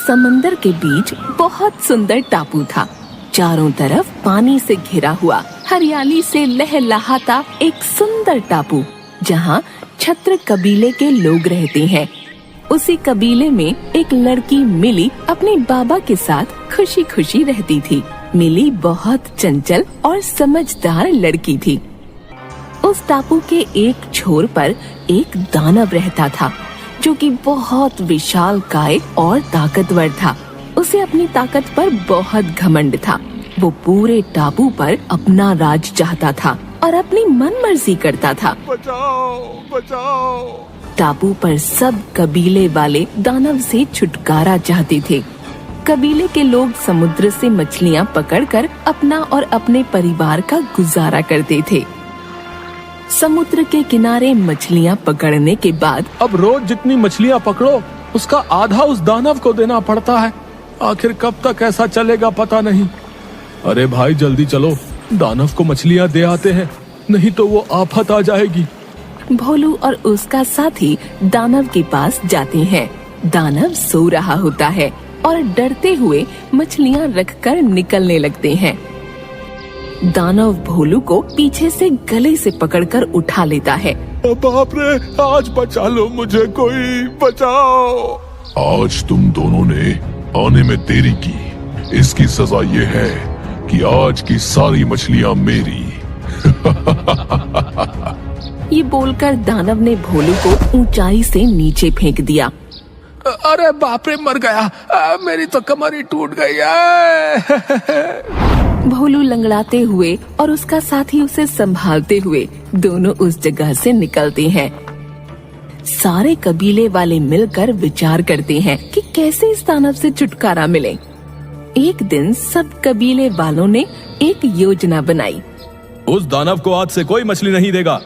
समंदर के बीच बहुत सुंदर टापू था। चारों तरफ पानी से घिरा हुआ, हरियाली से लहलहाता एक सुंदर टापू, जहाँ छत्र कबीले के लोग रहते हैं। उसी कबीले में एक लड़की मिली अपने बाबा के साथ खुशी खुशी रहती थी। मिली बहुत चंचल और समझदार लड़की थी। उस टापू के एक छोर पर एक दानव रहता था, जो कि बहुत विशालकाय और ताकतवर था। उसे अपनी ताकत पर बहुत घमंड था। वो पूरे टापू पर अपना राज चाहता था और अपनी मनमर्जी करता था। बचाओ, बचाओ। टापू पर सब कबीले वाले दानव से छुटकारा चाहते थे। कबीले के लोग समुद्र से मछलियाँ पकड़कर अपना और अपने परिवार का गुजारा करते थे। समुद्र के किनारे मछलियाँ पकड़ने के बाद अब रोज जितनी मछलियाँ पकड़ो उसका आधा उस दानव को देना पड़ता है। आखिर कब तक ऐसा चलेगा पता नहीं। अरे भाई जल्दी चलो, दानव को मछलियाँ दे आते हैं, नहीं तो वो आफत आ जाएगी। भोलू और उसका साथी दानव के पास जाते हैं। दानव सो रहा होता है और डरते हुए मछलियाँ रखकर निकलने लगते हैं। दानव भोलू को पीछे से गले से पकड़कर उठा लेता है। बाप रे, आज बचा लो मुझे, कोई बचाओ। आज तुम दोनों ने आने में देरी की, इसकी सजा ये है कि आज की सारी मछलियाँ मेरी। ये बोलकर दानव ने भोलू को ऊंचाई से नीचे फेंक दिया। अरे बाप रे, मर गया। मेरी तो कमर ही टूट गई। भोलू लंगड़ाते हुए और उसका साथी उसे संभालते हुए दोनों उस जगह से निकलते हैं। सारे कबीले वाले मिलकर विचार करते हैं कि कैसे इस दानव से छुटकारा मिले। एक दिन सब कबीले वालों ने एक योजना बनाई। उस दानव को आज से कोई मछली नहीं देगा।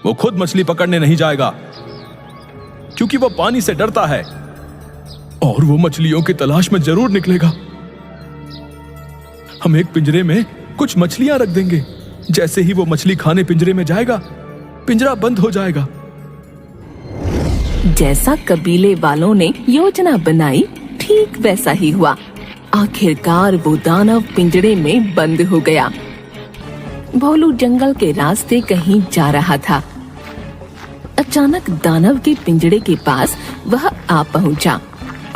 वो खुद मछली पकड़ने नहीं जाएगा, क्योंकि वो पानी से डरता है, और वो मछलियों की तलाश में जरूर निकलेगा। हम एक पिंजरे में कुछ मछलियां रख देंगे। जैसे ही वो मछली खाने पिंजरे में जाएगा, पिंजरा बंद हो जाएगा। जैसा कबीले वालों ने योजना बनाई, ठीक वैसा ही हुआ। आखिरकार वो दानव पिंजरे में बंद हो गया। भोलू जंगल के रास्ते कहीं जा रहा था। अचानक दानव के पिंजरे के पास वह आ पहुंचा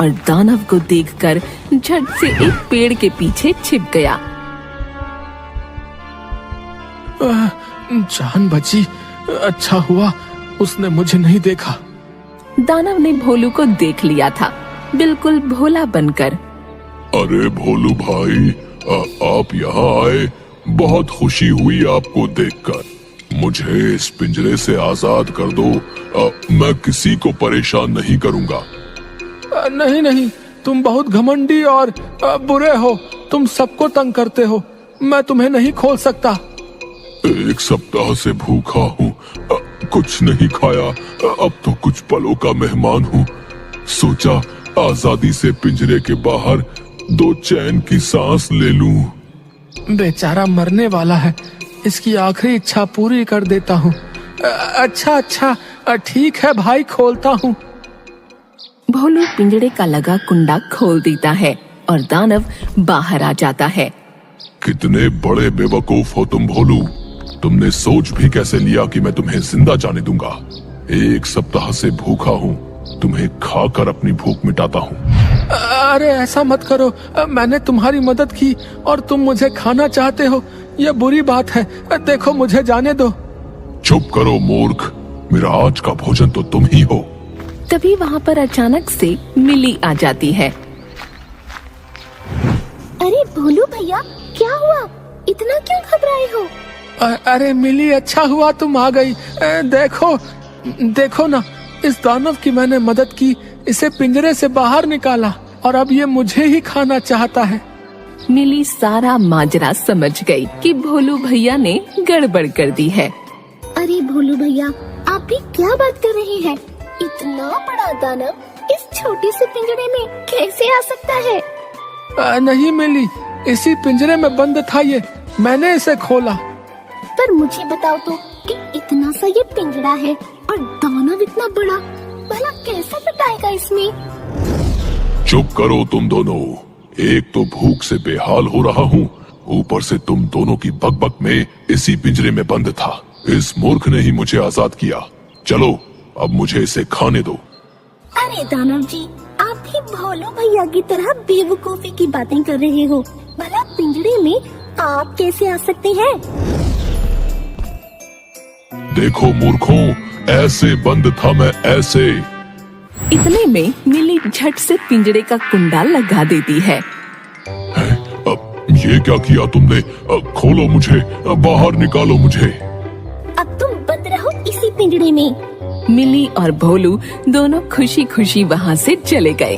और दानव को देखकर झट से एक पेड़ के पीछे छिप गया। जान बची, अच्छा हुआ उसने मुझे नहीं देखा। दानव ने भोलू को देख लिया था, बिल्कुल भोला बनकर। अरे भोलू भाई, आप यहाँ आए, बहुत खुशी हुई आपको देखकर। मुझे इस पिंजरे से आजाद कर दो, मैं किसी को परेशान नहीं करूँगा। नहीं नहीं, तुम बहुत घमंडी और बुरे हो। तुम सबको तंग करते हो। मैं तुम्हें नहीं खोल सकता। एक सप्ताह से भूखा हूँ, कुछ नहीं खाया। अब तो कुछ पलों का मेहमान हूँ। सोचा आजादी से पिंजरे के बाहर दो चैन की सांस ले लूं। बेचारा मरने वाला है, इसकी आखिरी इच्छा पूरी कर देता हूँ। अच्छा, ठीक है भाई, खोलता हूँ। भोलू पिंजरे का लगा कुंडा खोल देता है और दानव बाहर आ जाता है। कितने बड़े बेवकूफ हो तुम भोलू। तुमने सोच भी कैसे लिया कि मैं तुम्हें जिंदा जाने दूंगा। एक सप्ताह से भूखा हूँ, तुम्हें खाकर अपनी भूख मिटाता हूँ। अरे ऐसा मत करो, मैंने तुम्हारी मदद की और तुम मुझे खाना चाहते हो, यह बुरी बात है। देखो, मुझे जाने दो। चुप करो मूर्ख, मेरा आज का भोजन तो तुम ही हो। तभी वहाँ पर अचानक से मिली आ जाती है। अरे भोलू भैया, क्या हुआ? इतना क्यों घबराए हो? अरे मिली, अच्छा हुआ तुम आ गई। देखो ना, इस दानव की मैंने मदद की, इसे पिंजरे से बाहर निकाला और अब ये मुझे ही खाना चाहता है। मिली सारा माजरा समझ गई कि भोलू भैया ने गड़बड़ कर दी है। अरे भोलू भैया, आप भी क्या बात कर रहे हैं? इतना बड़ा दानव इस छोटे से पिंजरे में कैसे आ सकता है? नहीं मिली, इसी पिंजरे में बंद था ये, मैंने इसे खोला। पर मुझे बताओ तो कि इतना सा ये पिंजरा है और दानव इतना बड़ा, भला कैसे पिटाएगा इसमें? चुप करो तुम दोनों। एक तो भूख से बेहाल हो रहा हूँ, ऊपर से तुम दोनों की बकबक में इसी पिंजरे में बंद था। इस मूर्ख ने ही मुझे आजाद किया। चलो अब मुझे इसे खाने दो। अरे दानव जी, आप भी भोलू भैया की तरह बेवकूफी की बातें कर रहे हो। भला पिंजरे में आप कैसे आ सकते हैं? देखो मूर्खों, ऐसे बंद था मैं, ऐसे। इतने में मिली झट से पिंजरे का कुंडा लगा देती है। ये क्या किया तुमने? खोलो मुझे, बाहर निकालो मुझे। अब तुम बंद रहो इसी पिंजरे में। मिली और भोलू दोनों खुशी खुशी वहाँ से चले गए।